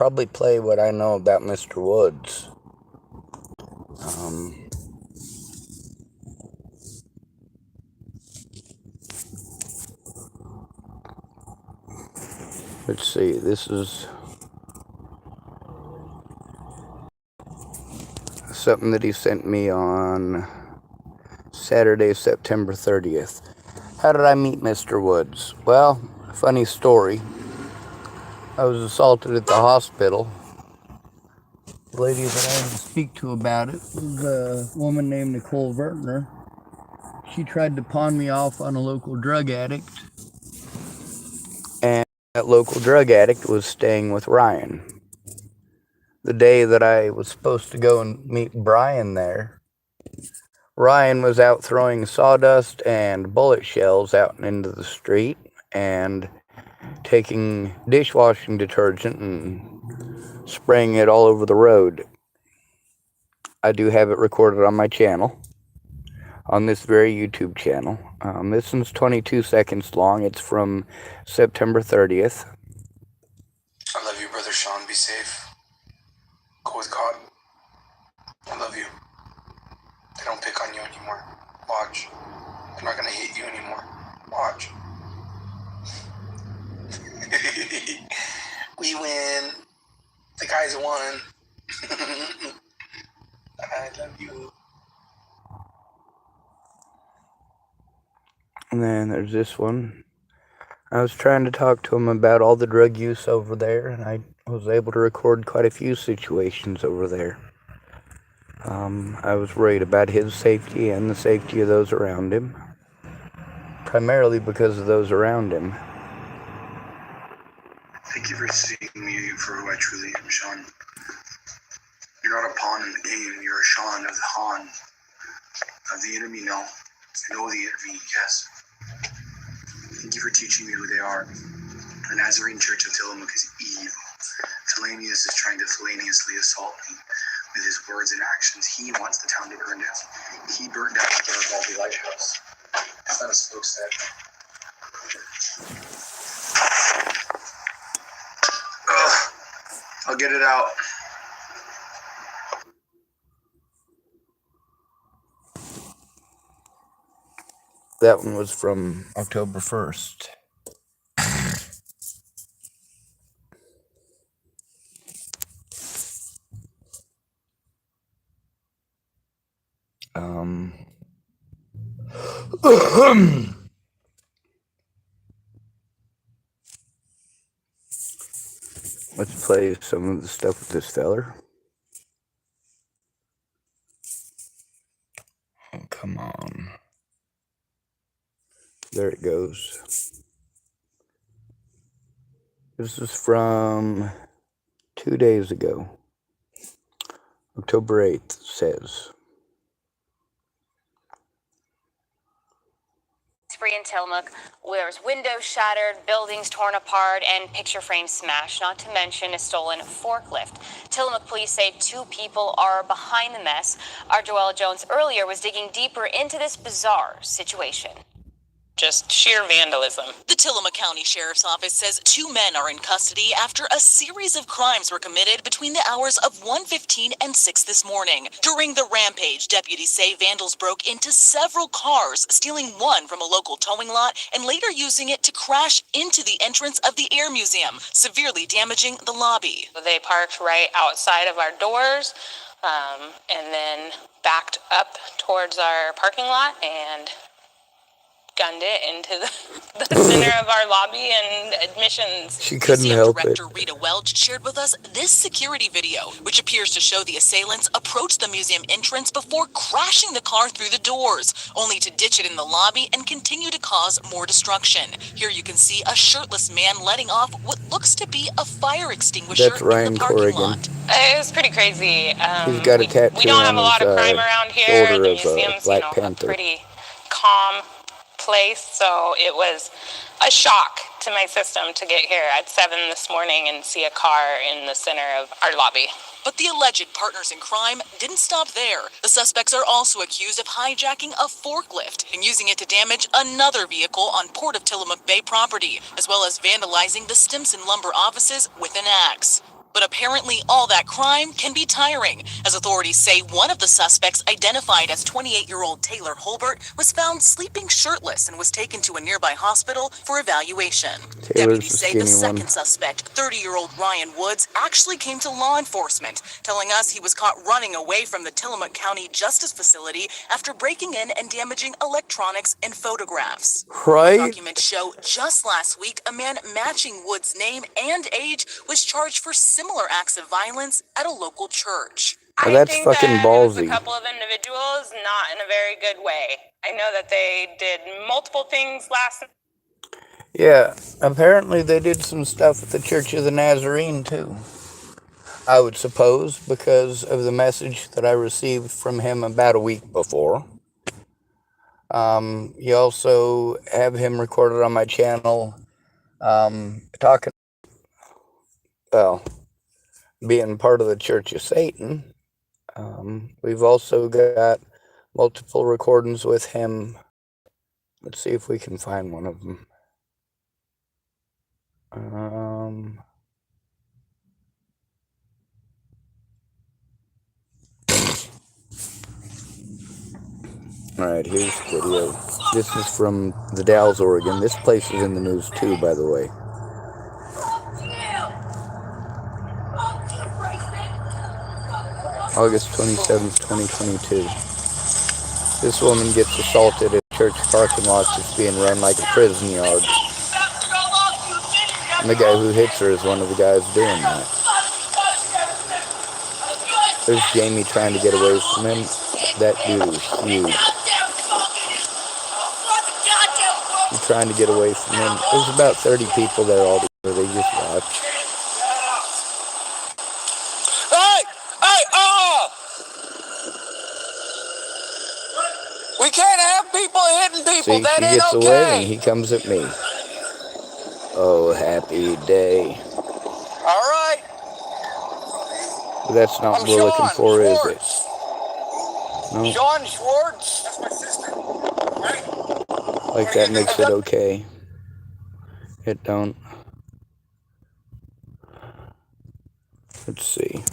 Probably play what I know about Mr. Woods. Let's see, this is something that he sent me on Saturday, September 30th. How did I meet Mr. Woods? Well, funny story. I was assaulted at the hospital. The lady that I had to speak to about it was a woman named Nicole Vertner. She tried to pawn me off on a local drug addict. And that local drug addict was staying with Ryan. The day that I was supposed to go and meet Brian there, Ryan was out throwing sawdust and bullet shells out into the street and taking dishwashing detergent and spraying it all over the road. I do have it recorded on my channel, on this very YouTube channel. This one's 22 seconds long. It's from September 30th. I love you, Brother Sean. Be safe. Go with God. I love you. They don't pick on you anymore. Watch. They're not gonna hit you anymore. Watch. We win. The guys won. I love you. And then there's this one. I was trying to talk to him about all the drug use over there, and I was able to record quite a few situations over there. I was worried about his safety and the safety of those around him, primarily because of those around him. Thank you for seeing me for who I truly am, Sean. You're not a pawn in the game. You're a Sean of the Han. Of the enemy, no. I know the enemy, yes. Thank you for teaching me who they are. The Nazarene Church of Tillamook is evil. Thelanius is trying to feloniously assault me with his words and actions. He wants the town to burn down. He burnt down the Garibaldi Lighthouse. It's not a smokestack. I'll get it out. That one was from October 1st. Let's play some of the stuff with this feller. Oh, come on. There it goes. This is from 2 days ago. October 8th says. Spree in Tillamook, where there's windows shattered, buildings torn apart, and picture frames smashed, not to mention a stolen forklift. Tillamook police say 2 people are behind the mess. Our Joella Jones earlier was digging deeper into this bizarre situation. Just sheer vandalism. The Tillamook County Sheriff's Office says 2 men are in custody after a series of crimes were committed between the hours of 1:15 and 6 this morning. During the rampage, deputies say vandals broke into several cars, stealing one from a local towing lot and later using it to crash into the entrance of the Air Museum, severely damaging the lobby. They parked right outside of our doors and then backed up towards our parking lot and gunned it into the center of our lobby and admissions. She couldn't help it. Director Rita Welch shared with us this security video, which appears to show the assailants approach the museum entrance before crashing the car through the doors, only to ditch it in the lobby and continue to cause more destruction. Here you can see a shirtless man letting off what looks to be a fire extinguisher. That's Ryan in the parking Corrigan. lot. It was pretty crazy. He's got a tattoo we don't have a lot on of his crime around here. shoulder The of a museum's, Black a Panther. pretty calm place, so it was a shock to my system to get here at 7 this morning and see a car in the center of our lobby. But the alleged partners in crime didn't stop there. The suspects are also accused of hijacking a forklift and using it to damage another vehicle on Port of Tillamook Bay property, as well as vandalizing the Stimson Lumber offices with an axe. But apparently all that crime can be tiring, as authorities say one of the suspects, identified as 28-year-old Taylor Holbert, was found sleeping shirtless and was taken to a nearby hospital for evaluation. Deputies say the second suspect, 30-year-old Ryan Woods, actually came to law enforcement, telling us he was caught running away from the Tillamook County Justice Facility after breaking in and damaging electronics and photographs. Right? Documents show just last week a man matching Woods' name and age was charged for similar acts of violence at a local church. Well, that's I think fucking that ballsy. It was a couple of individuals, not in a very good way. I know that they did multiple things last night. Yeah, apparently they did some stuff at the Church of the Nazarene too. I would suppose because of the message that I received from him about a week before. You also have him recorded on my channel, talking, well, being part of the Church of Satan. We've also got multiple recordings with him. Let's see if we can find one of them. Alright, here's the video. This is from the Dalles, Oregon. This place is in the news too, by the way. August 27th, 2022. This woman gets assaulted at a church parking lot that's being run like a prison yard. And the guy who hits her is one of the guys doing that. There's Jamie trying to get away from him. That dude is huge. He's trying to get away from him. There's about 30 people there all together. They just watch. We can't have people hitting people. See, that she ain't gets okay. away and he comes at me. Oh, happy day. All right. But that's not I'm what we're looking Sean for, Schwartz. is it? No. Sean Schwartz. That's my sister. Right? Like that makes it okay. It don't. Let's see.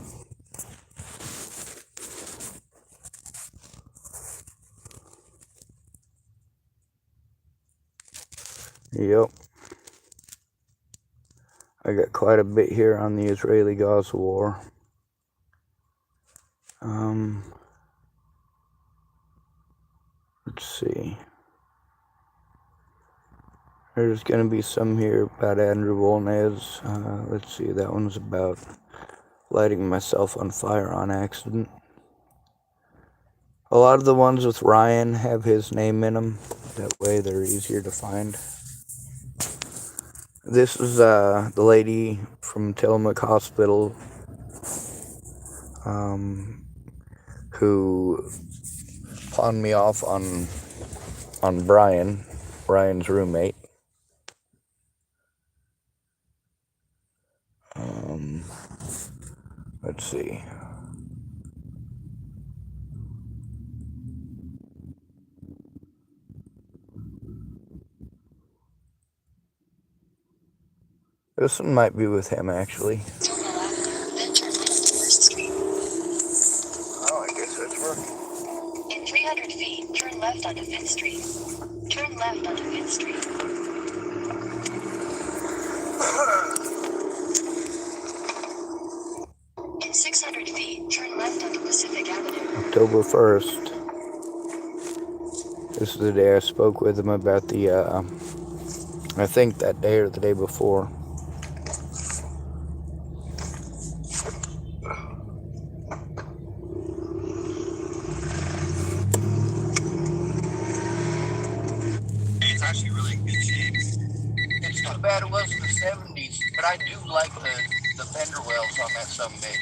Yep. I got quite a bit here on the Israeli-Gaza war. Let's see. There's going to be some here about Andrew Wolnez. Let's see, that one's about lighting myself on fire on accident. A lot of the ones with Ryan have his name in them. That way they're easier to find. This is the lady from Tillamook Hospital who pawned me off on Brian's roommate. Let's see. This one might be with him, actually. Oh, I guess that's working. In 300 feet, turn left onto 5th Street. Turn left onto 5th Street. In 600 feet, turn left onto Pacific Avenue. October 1st. This is the day I spoke with him about the, I think that day or the day before. It's actually really in good shape. It's too bad it was in the 70s, but I do like the fender wells on that someday.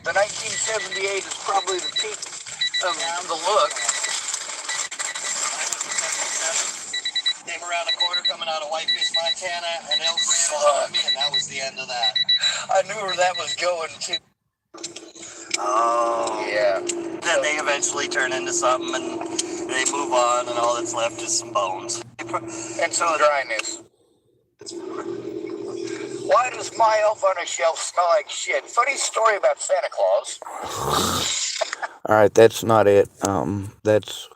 The 1978 is probably the peak of the look. Came around the corner coming out of Whitefish, Montana, and elk ran on me, and that was the end of that. I knew where that was going to. Oh. Yeah. Then they eventually turn into something, and they move on, and all that's left is some bones. And some dryness. Why does my elf on a shelf smell like shit? Funny story about Santa Claus. Alright, that's not it. That's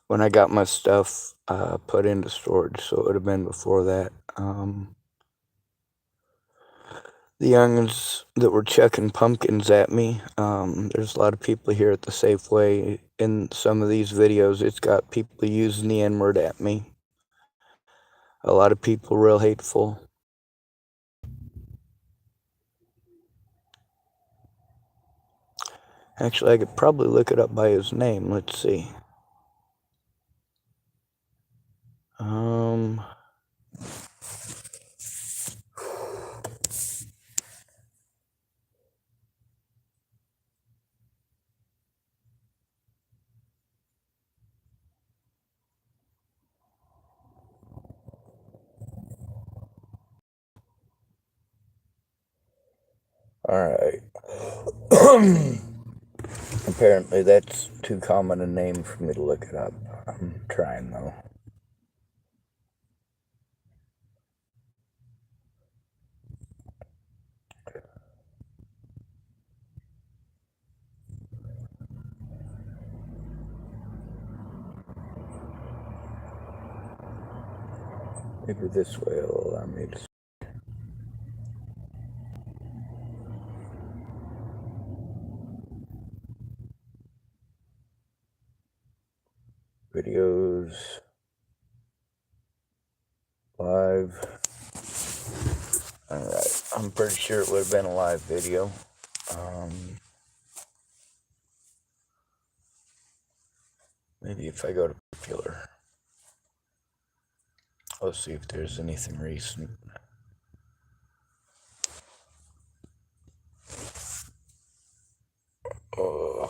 when I got my stuff put into storage, so it would have been before that. The youngins that were chucking pumpkins at me, there's a lot of people here at the Safeway. In some of these videos, it's got people using the N-word at me. A lot of people real hateful. Actually, I could probably look it up by his name. Let's see. Alright. Apparently that's too common a name for me to look it up. I'm trying though. Maybe this way will allow me to see. Videos. Live. Alright, I'm pretty sure it would have been a live video. Maybe if I go to popular. Let's see if there's anything recent. Oh.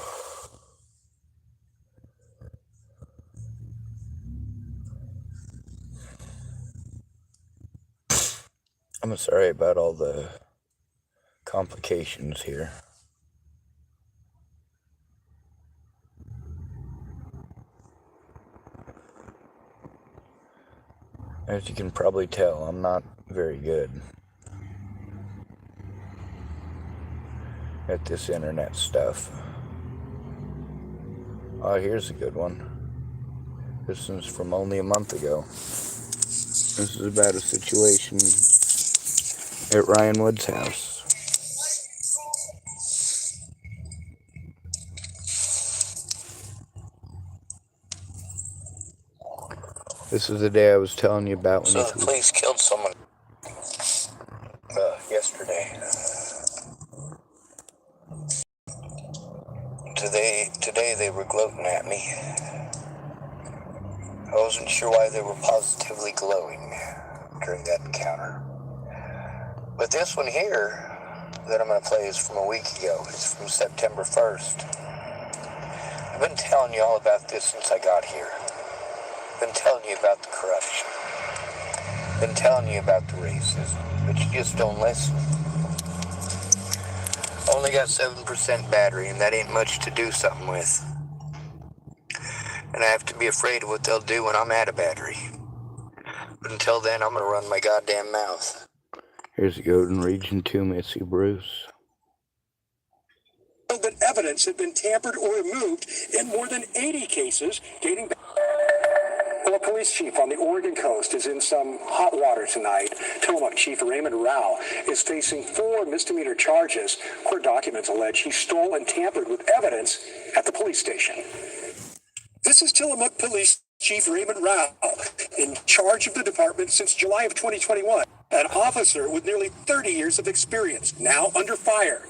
I'm sorry about all the complications here. As you can probably tell, I'm not very good at this internet stuff. Oh, here's a good one. This one's from only a month ago. This is about a situation at Ryan Wood's house. This is the day I was telling you about when So the police killed someone yesterday. Today they were gloating at me. I wasn't sure why they were positively glowing during that encounter. But this one here that I'm going to play is from a week ago. It's from September 1st. I've been telling you all about this since I got here. I've been telling you about the corruption. I've been telling you about the racism, but you just don't listen. I only got 7% battery, and that ain't much to do something with. And I have to be afraid of what they'll do when I'm out of battery. But until then, I'm going to run my goddamn mouth. Here's a Golden Region 2 Missy Bruce. That evidence had been tampered or removed in more than 80 cases dating back. Well, a police chief on the Oregon coast is in some hot water tonight. Tillamook Chief Raymond Rao is facing 4 misdemeanor charges. Court documents allege he stole and tampered with evidence at the police station. This is Tillamook Police Chief Raymond Rao, in charge of the department since July of 2021. An officer with nearly 30 years of experience, now under fire.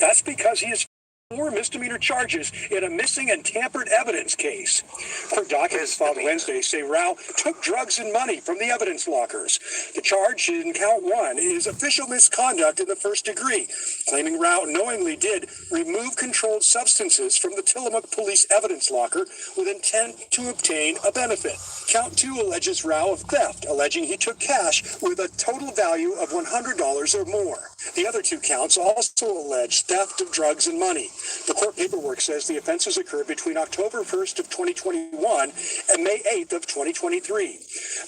That's because he is 4 misdemeanor charges in a missing and tampered evidence case. Court documents filed Wednesday say Rao took drugs and money from the evidence lockers. The charge in count 1 is official misconduct in the first degree, claiming Rao knowingly did remove controlled substances from the Tillamook police evidence locker with intent to obtain a benefit. Count 2 alleges Rao of theft, alleging he took cash with a total value of $100 or more. The other 2 counts also allege theft of drugs and money. The court paperwork says the offenses occurred between October 1st of 2021 and May 8th of 2023.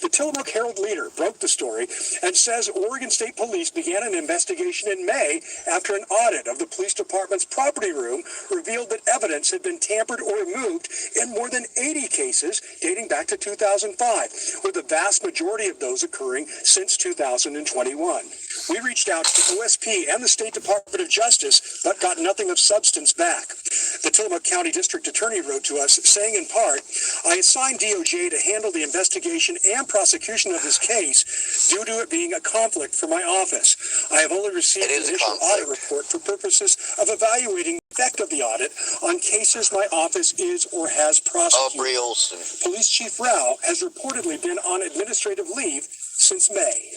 The Tillamook Herald-Leader broke the story and says Oregon State Police began an investigation in May after an audit of the police department's property room revealed that evidence had been tampered or removed in more than 80 cases dating back to 2005, with the vast majority of those occurring since 2021. We reached out to OSP and the State Department of Justice, but got nothing of substance back. The Tillamook County District Attorney wrote to us, saying in part, I assigned DOJ to handle the investigation and prosecution of this case due to it being a conflict for my office. I have only received an initial audit report for purposes of evaluating the effect of the audit on cases my office is or has prosecuted. Police Chief Rao has reportedly been on administrative leave since May.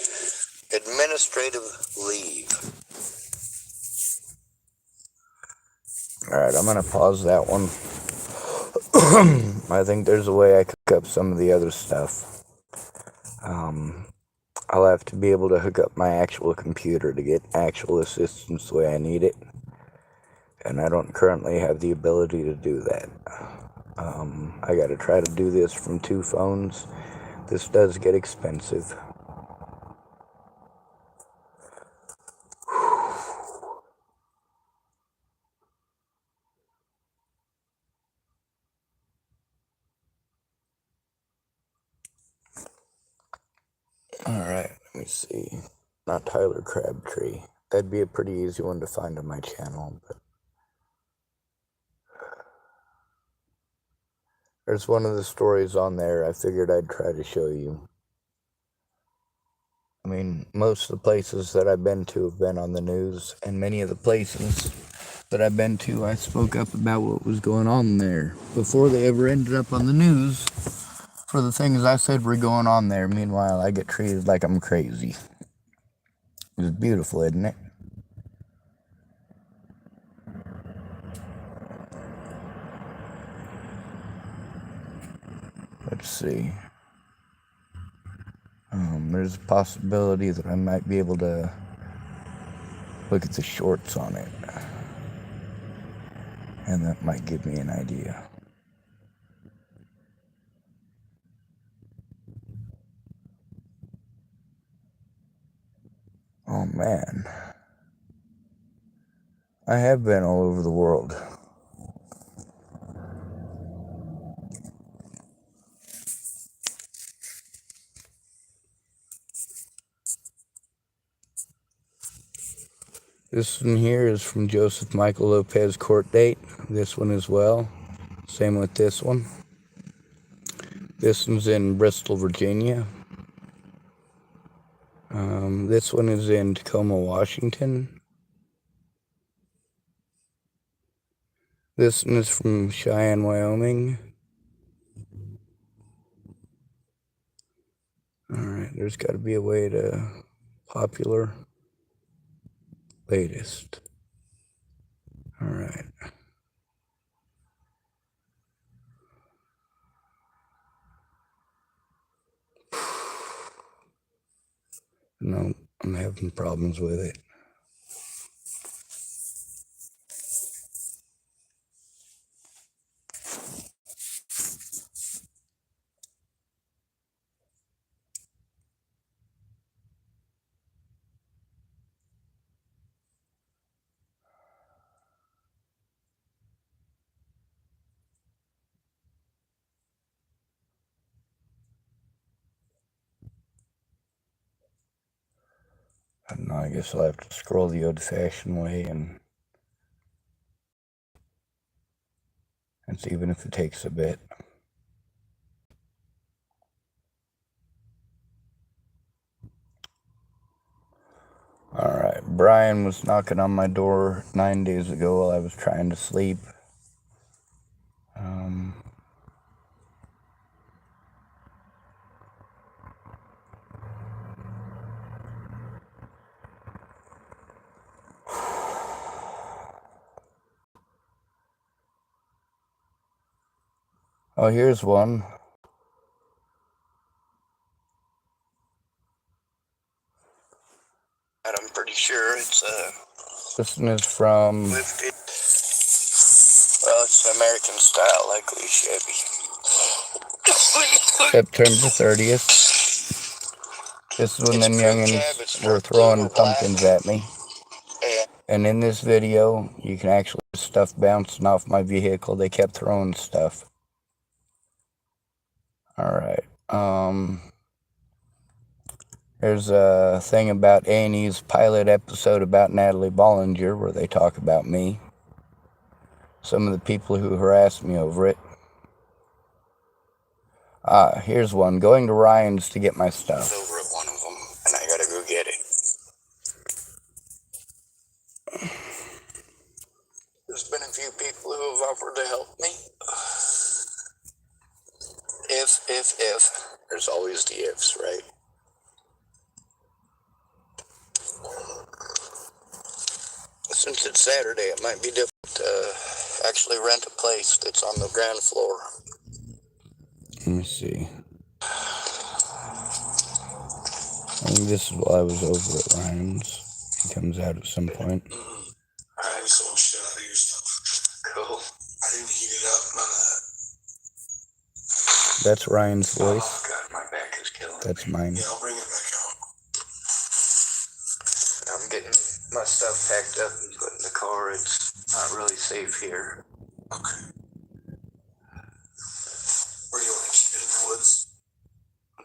Administrative leave. Alright, I'm going to pause that one. I think there's a way I could hook up some of the other stuff. I'll have to be able to hook up my actual computer to get actual assistance the way I need it. And I don't currently have the ability to do that. I got to try to do this from 2 phones. This does get expensive. Alright, let me see. Not Tyler Crabtree. That'd be a pretty easy one to find on my channel, but there's one of the stories on there I figured I'd try to show you. I mean, most of the places that I've been to have been on the news, and many of the places that I've been to, I spoke up about what was going on there before they ever ended up on the news for the things I said were going on there. Meanwhile, I get treated like I'm crazy. It's beautiful, isn't it? Let's see. There's a possibility that I might be able to look at the shorts on it. And that might give me an idea. Oh man. I have been all over the world. This one here is from Joseph Michael Lopez court date. This one as well. Same with this one. This one's in Bristol, Virginia. This one is in Tacoma, Washington. This one is from Cheyenne, Wyoming. Alright, there's got to be a way to popular latest. Alright. No, I'm having problems with it. I don't know, I guess I'll have to scroll the old-fashioned way and see, even if it takes a bit. Alright, Brian was knocking on my door 9 days ago while I was trying to sleep. Oh, here's one. And I'm pretty sure it's this one is from It's an American style, likely Chevy. September 30th. This is when them youngins were throwing pumpkins at me. And in this video, you can actually see stuff bouncing off my vehicle. They kept throwing stuff. Alright. There's a thing about A&E's pilot episode about Natalie Bollinger where they talk about me. Some of the people who harassed me over it. Here's one. Going to Ryan's to get my stuff. I was over at one of them, and I gotta go get it. There's been a few people who have offered to help me. If. There's always the ifs, right? Since it's Saturday, it might be difficult to actually rent a place that's on the ground floor. Let me see. I think this is while I was over at Ryan's. He comes out at some point. I sold shit out of your stuff. Cool. I didn't heat it up, none of that. That's Ryan's voice. Oh God, my back is killing me. That's mine. Yeah, I'll bring it back out. I'm getting my stuff packed up and put in the car. It's not really safe here. Okay. Where do you want to keep it, in the woods?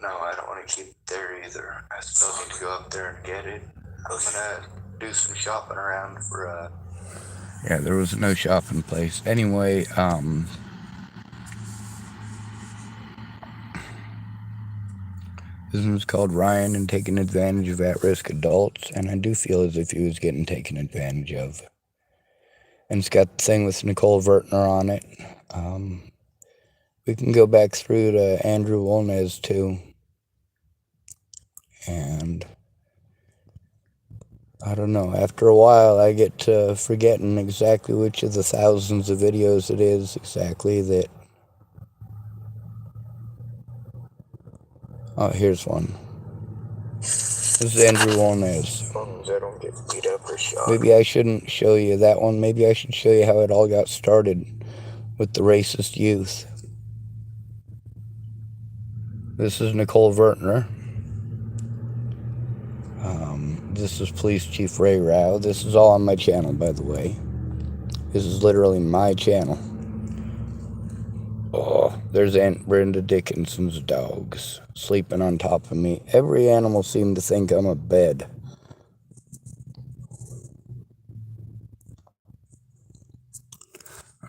No, I don't want to keep it there either. I still need to go up there and get it. I'm gonna do some shopping around for Yeah, there was no shopping place. Anyway, this one's called Ryan and taking advantage of at-risk adults, and I do feel as if he was getting taken advantage of. And it's got the thing with Nicole Vertner on it. We can go back through to Andrew Wolnez too. And I don't know, after a while I get to forgetting exactly which of the thousands of videos it is exactly that. Oh, here's one. This is Andrew Wolnez. as long as I don't get beat up or shot. Maybe I shouldn't show you that one. Maybe I should show you how it all got started with the racist youth. This is Nicole Vertner. This is Police Chief Ray Rao. This is all on my channel, by the way. This is literally my channel. Oh, there's Aunt Brenda Dickinson's dogs sleeping on top of me. Every animal seemed to think I'm a bed.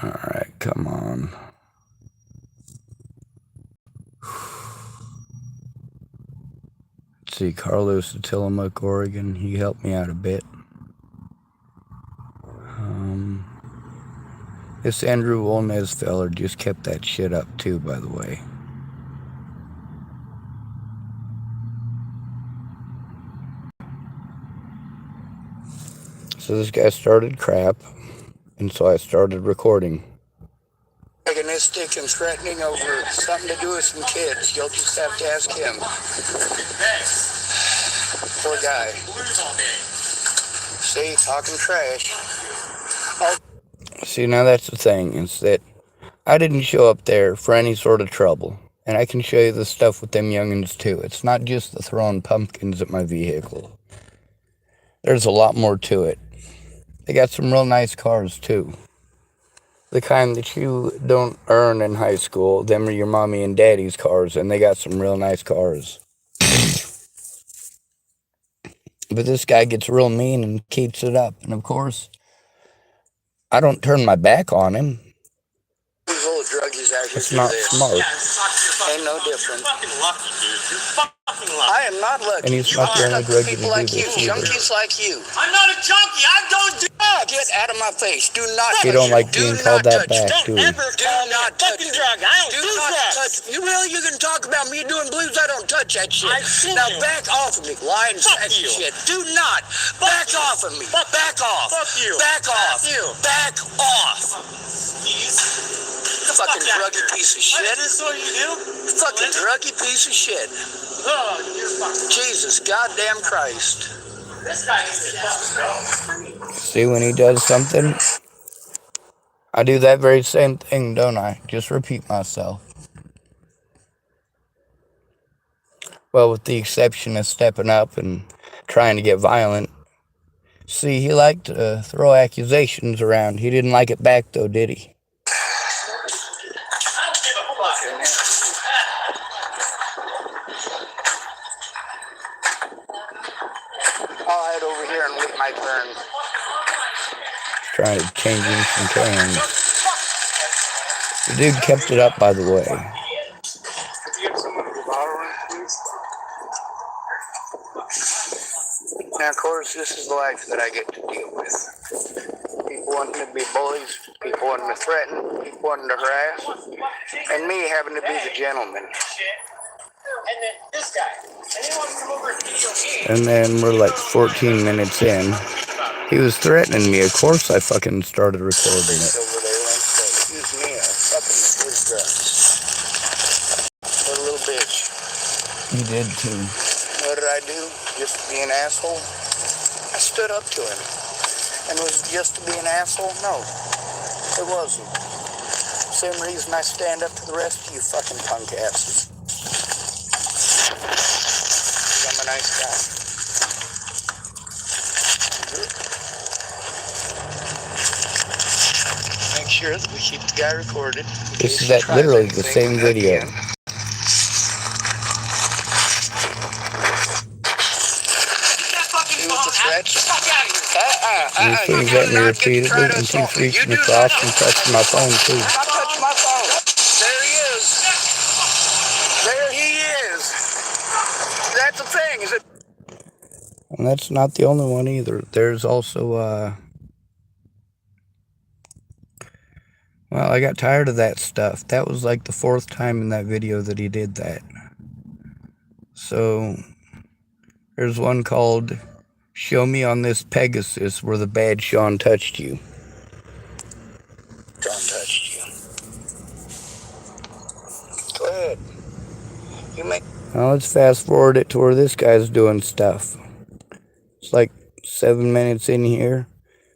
Alright, come on. Let's see, Carlos of Tillamook, Oregon. He helped me out a bit. This Andrew Wolnez feller just kept that shit up too, by the way. So this guy started crap, and so I started recording. Antagonistic and threatening over something to do with some kids. You'll just have to ask him. Poor guy. See, talking trash. See, now that's the thing, is that I didn't show up there for any sort of trouble. And I can show you the stuff with them youngins too. It's not just the throwing pumpkins at my vehicle. There's a lot more to it. They got some real nice cars too. The kind that you don't earn in high school. Them are your mommy and daddy's cars, and they got some real nice cars. But this guy gets real mean and keeps it up. And of course, I don't turn my back on him. These little druggies out here It's do not this. smart. Ain't no different. You're fucking lucky, dude. You're fucking lucky. I am not lucky. And he's not the only druggie to people do like you, this either. junkies like you. I'm not a junkie. I don't do drugs. Get out of my face. Do not You touch don't me. like Do being not called that touch me. back, do you? Ever Do call me not a touch fucking me. drug. I don't Do do not drugs. touch me. You really? You can talk about me doing blues? I don't touch that shit. I've seen Now you. back off of me. Lying Fuck sack you. shit. Do not. Back you. off of me. Fuck Back off. Fuck you. Back off. Fuck you. Back off. Please. Fucking druggy piece of shit. What is this what you do? Fucking druggy piece of shit. Oh, you're fucking. Jesus goddamn Christ. This guy is fucking. See, when he does something, I do that very same thing, don't I? Just repeat myself. Well, with the exception of stepping up and trying to get violent. See, he liked to throw accusations around. He didn't like it back, though, did he? I'll head over here and wait my turn. Trying to change him some cans. The dude kept it up, by the way. Now, of course, this is the life that I get to deal with. People wanting to be bullies, people wanting to threaten, people wanting to harass, and me having to be the gentleman. And then this guy. And he wants to come over and video me. And then we're like 14 minutes in. He was threatening me. Of course I fucking started recording it. Over there and said, excuse me, a fucking his drugs. What a little bitch. You did too. What did I do? Just to be an asshole? I stood up to him. And was it just to be an asshole? No, it wasn't. Same reason I stand up to the rest of you fucking punk asses. I'm a nice guy. Make sure that we keep the guy recorded. This is literally the same video. He threw at me repeatedly and keeps reaching across and pressing my phone too. I'm not touching my phone. There he is. There he is. That's the thing, is it? And that's not the only one either. There's also, well, I got tired of that stuff. That was like the 4th time in that video that he did that. So, there's one called, Show Me on This Pegasus Where the Bad Sean Touched You. Sean touched you. Go ahead. You make... Now let's fast forward it to where this guy's doing stuff. It's like 7 minutes in here.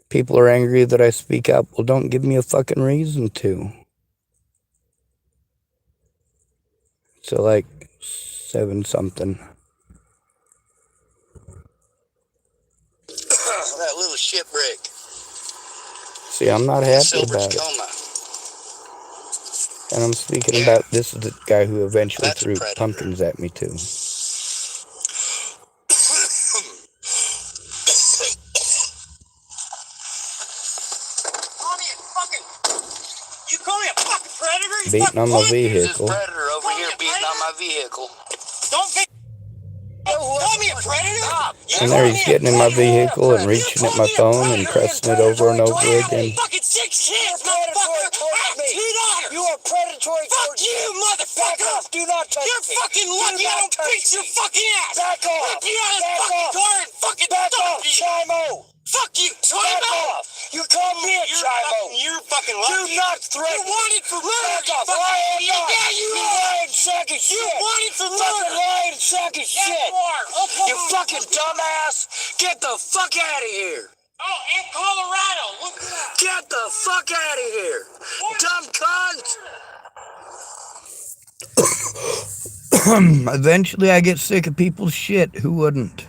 People are angry that I speak up. Well, don't give me a fucking reason to. So like 7 something. That little shipwreck. See, I'm not happy about it. Coma. And I'm speaking about, this is the guy who eventually That's threw pumpkins at me too. You call me a fucking predator? Beating on my vehicle. This predator over here beating on my vehicle. Don't be... Call me a predator? And there he's getting in my vehicle and reaching at my phone and pressing it over and over again. Fucking 6 kids, motherfucker! I have 2 daughters! You are predatory. Fuck you, motherfucker! Do not touch me. You're fucking lucky I don't beat your fucking ass! Back off! Get out of the fucking car and fucking stop you! Chimo! Fuck you! Back off! You call me a Chimo! You're fucking lucky. Do not threaten me! You're wanted for murder! Back off! I am not! Yeah, you lying sack of shit! You're wanted for murder! Fucking lying sack of shit! You fucking dumbass! Get the fuck out of here! Oh, in Colorado! Look at that! Get the fuck out of here! Dumb cunt! Eventually I get sick of people's shit. Who wouldn't?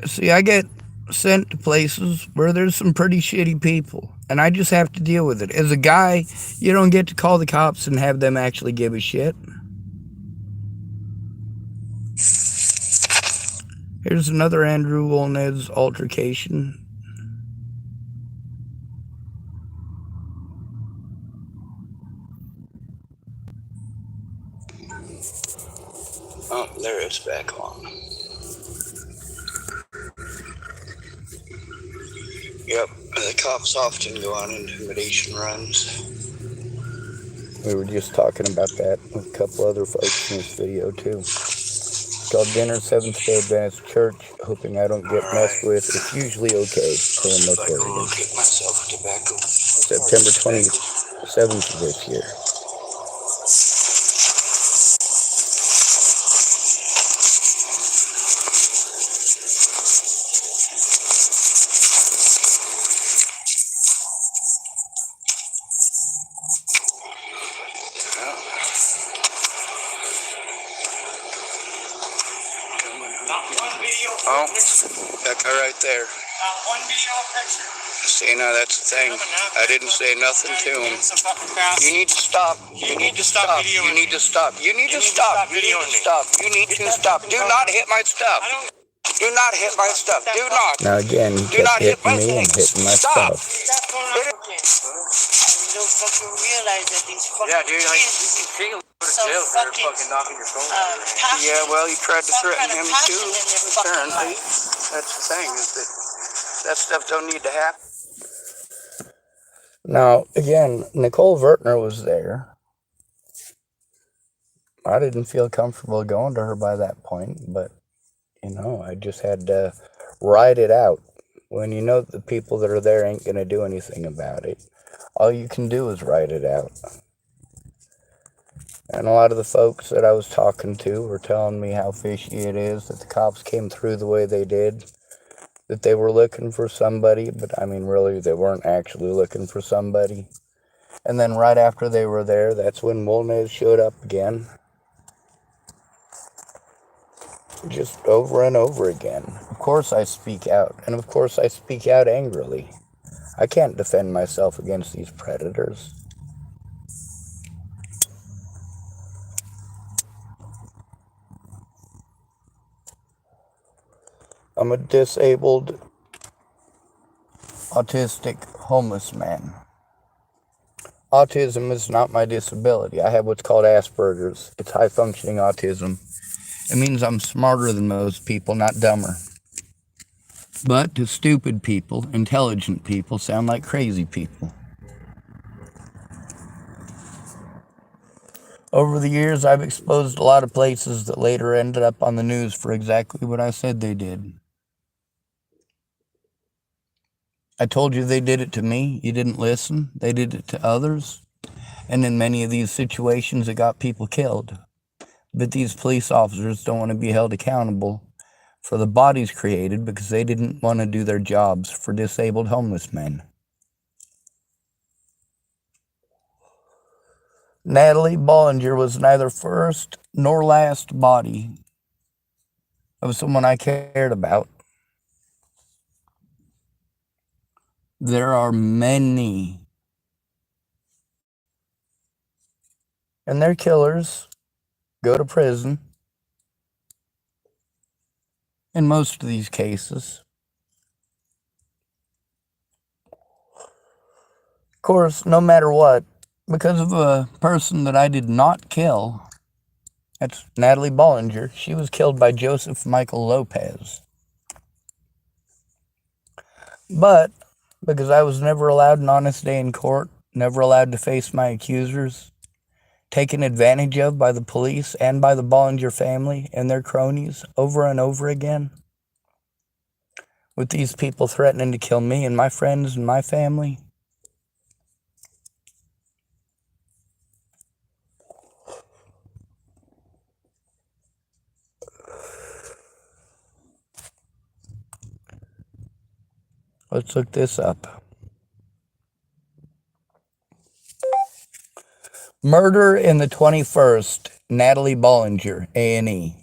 See, I get sent to places where there's some pretty shitty people, and I just have to deal with it. As a guy, you don't get to call the cops and have them actually give a shit. Here's another Andrew Wolnez altercation. Oh, there it's back on. Yep, the cops often go on intimidation runs. We were just talking about that with a couple other folks in this video too. It's called Dinner Seventh-day Adventist Church. Hoping I don't get messed with. It's usually okay. Tillamook Oregon. September 27th of this year. Oh, that guy right there. One video picture. See, now that's the thing. I didn't say nothing to him. You need to stop. You need to stop. You need to stop. You need to stop. You need to stop. You need to stop. Do not hit my stuff. Do not hit my stuff. Do not. Now again, he kept hitting me and hitting my stuff. You don't fucking realize that these fucking Yeah, dude, like, kids you can take a little so jail for fucking knocking your phone over. passionate. Yeah, well, you tried to Some threaten kind of him passion too, in their fucking apparently. life. That's the thing, is that stuff don't need to happen. Now, again, Nicole Vertner was there. I didn't feel comfortable going to her by that point, but, I just had to ride it out. When you know that the people that are there ain't going to do anything about it, all you can do is ride it out. And a lot of the folks that I was talking to were telling me how fishy it is that the cops came through the way they did, that they were looking for somebody, but really, they weren't actually looking for somebody. And then right after they were there, that's when Molnez showed up again. Just over and over again. Of course I speak out, and of course I speak out angrily. I can't defend myself against these predators. I'm a disabled, autistic, homeless man. Autism is not my disability. I have what's called Asperger's. It's high-functioning autism. It means I'm smarter than most people, not dumber. But to stupid people, intelligent people sound like crazy people. Over the years, I've exposed a lot of places that later ended up on the news for exactly what I said they did. I told you they did it to me. You didn't listen. They did it to others. And in many of these situations, it got people killed. But these police officers don't want to be held accountable for the bodies created because they didn't want to do their jobs for disabled homeless men. Natalie Bollinger was neither first nor last body of someone I cared about. There are many. And their killers go to prison in most of these cases. Of course, no matter what, because of a person that I did not kill, that's Natalie Bollinger, she was killed by Joseph Michael Lopez. But because I was never allowed an honest day in court, never allowed to face my accusers, taken advantage of by the police and by the Bollinger family and their cronies over and over again, with these people threatening to kill me and my friends and my family. Let's look this up. Murder in the 21st, Natalie Bollinger, A&E.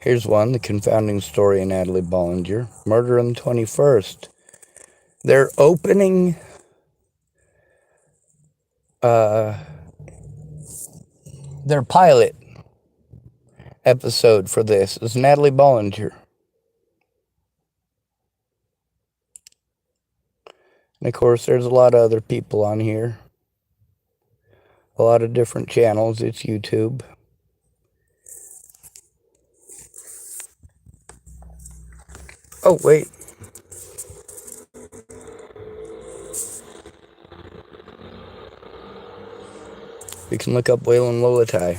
Here's one, the confounding story of Natalie Bollinger. Murder in the 21st. They're opening their pilot episode for this is Natalie Bollinger. And of course, there's a lot of other people on here. A lot of different channels. It's YouTube. Oh, wait. You can look up Waylon Lolatai.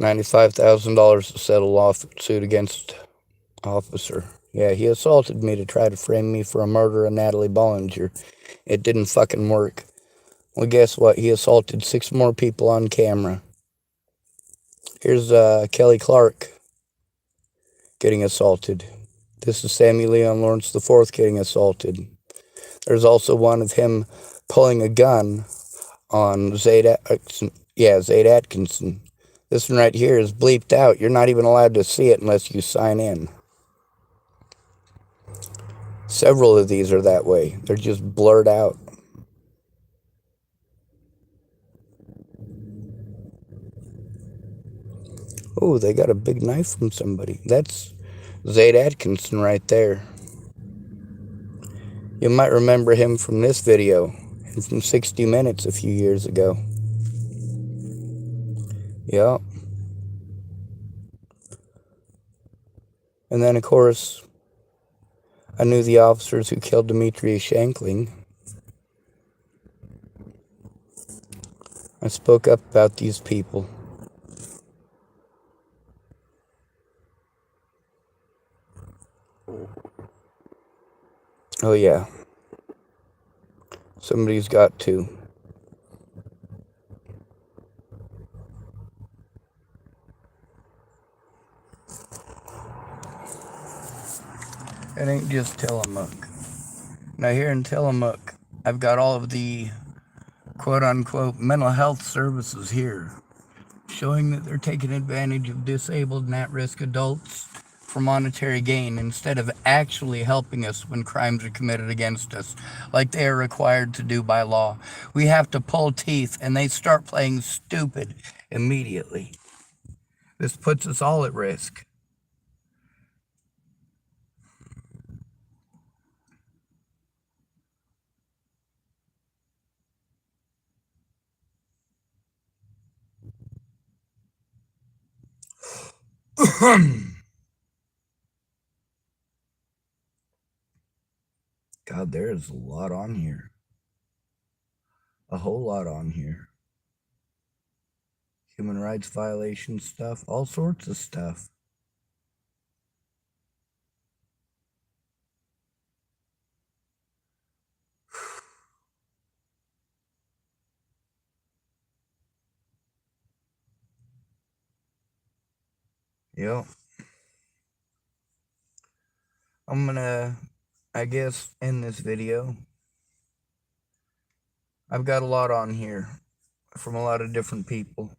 $95,000 to settle lawsuit against officer. Yeah, he assaulted me to try to frame me for a murder of Natalie Bollinger. It didn't fucking work. Well, guess what? He assaulted 6 more people on camera. Here's Kelly Clark getting assaulted. This is Sammy Leon Lawrence IV getting assaulted. There's also one of him pulling a gun on Zaid Atkinson. This one right here is bleeped out. You're not even allowed to see it unless you sign in. Several of these are that way. They're just blurred out. Oh, they got a big knife from somebody. That's Zaid Atkinson right there. You might remember him from this video and from 60 Minutes a few years ago. Yeah. And then, of course, I knew the officers who killed Dmitry Shankling. I spoke up about these people. Oh, yeah. Somebody's got to. It ain't just Tillamook. Now, here in Tillamook, I've got all of the quote-unquote mental health services here, showing that they're taking advantage of disabled and at-risk adults for monetary gain instead of actually helping us when crimes are committed against us, like they are required to do by law. We have to pull teeth, and they start playing stupid immediately. This puts us all at risk. God, there's a lot on here. A whole lot on here. Human rights violation stuff, all sorts of stuff. Yep. I'm gonna, I guess, end this video. I've got a lot on here from a lot of different people.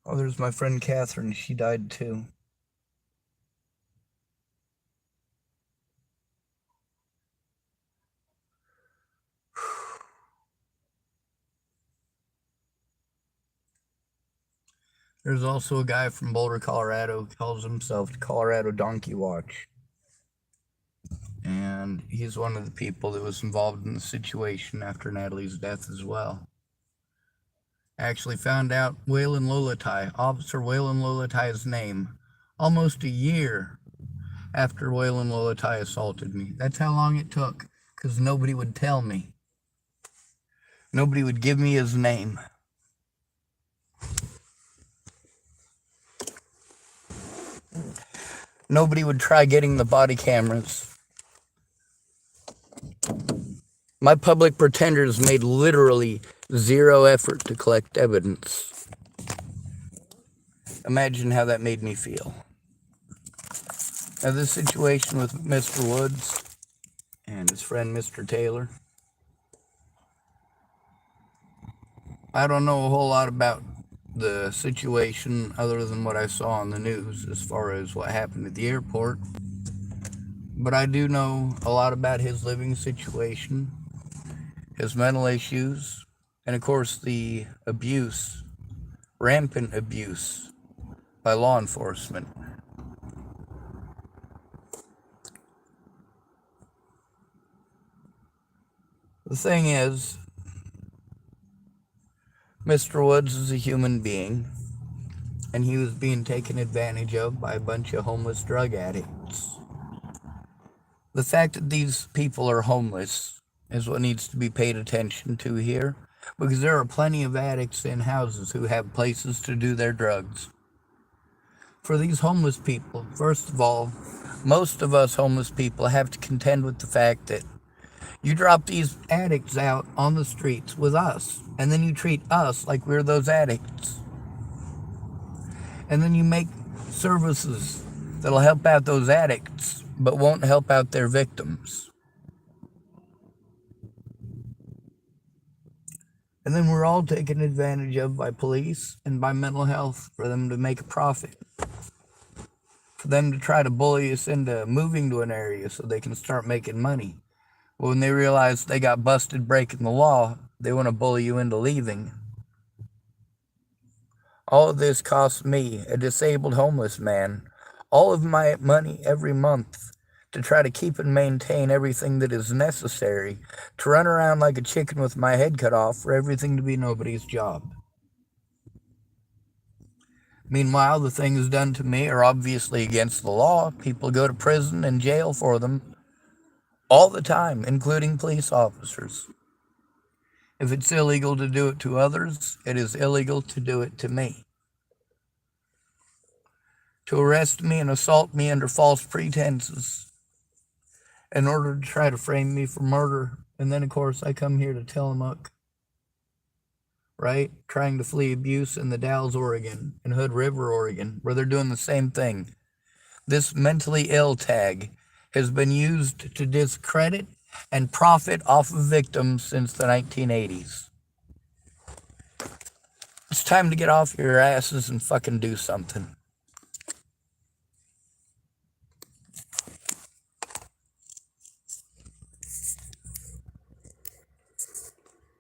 Oh, there's my friend Catherine. She died too. There's also a guy from Boulder, Colorado, who calls himself the Colorado Donkey Watch. And he's one of the people that was involved in the situation after Natalie's death as well. I actually found out Waylon Lolatai, Officer Waylon Lolatai's name, almost a year after Waylon Lolatai assaulted me. That's how long it took, because nobody would tell me. Nobody would give me his name. Nobody would try getting the body cameras. My public pretenders made literally zero effort to collect evidence. Imagine how that made me feel. Now, this situation with Mr. Woods and his friend Mr. Taylor, I don't know a whole lot about the situation other than what I saw on the news as far as what happened at the airport. But I do know a lot about his living situation, his mental issues, and of course the abuse, rampant abuse by law enforcement. The thing is, Mr. Woods is a human being, and he was being taken advantage of by a bunch of homeless drug addicts. The fact that these people are homeless is what needs to be paid attention to here, because there are plenty of addicts in houses who have places to do their drugs. For these homeless people, first of all, most of us homeless people have to contend with the fact that you drop these addicts out on the streets with us, and then you treat us like we're those addicts. And then you make services that'll help out those addicts but won't help out their victims. And then we're all taken advantage of by police and by mental health for them to make a profit. For them to try to bully us into moving to an area so they can start making money. But when they realize they got busted breaking the law, they want to bully you into leaving. All of this costs me, a disabled homeless man, all of my money every month to try to keep and maintain everything that is necessary to run around like a chicken with my head cut off for everything to be nobody's job. Meanwhile, the things done to me are obviously against the law. People go to prison and jail for them all the time, including police officers. If it's illegal to do it to others, it is illegal to do it to me. To arrest me and assault me under false pretenses in order to try to frame me for murder. And then, of course, I come here to Tillamook, right? Trying to flee abuse in the Dalles, Oregon, and Hood River, Oregon, where they're doing the same thing. This mentally ill tag has been used to discredit and profit off of victims since the 1980s. It's time to get off your asses and fucking do something.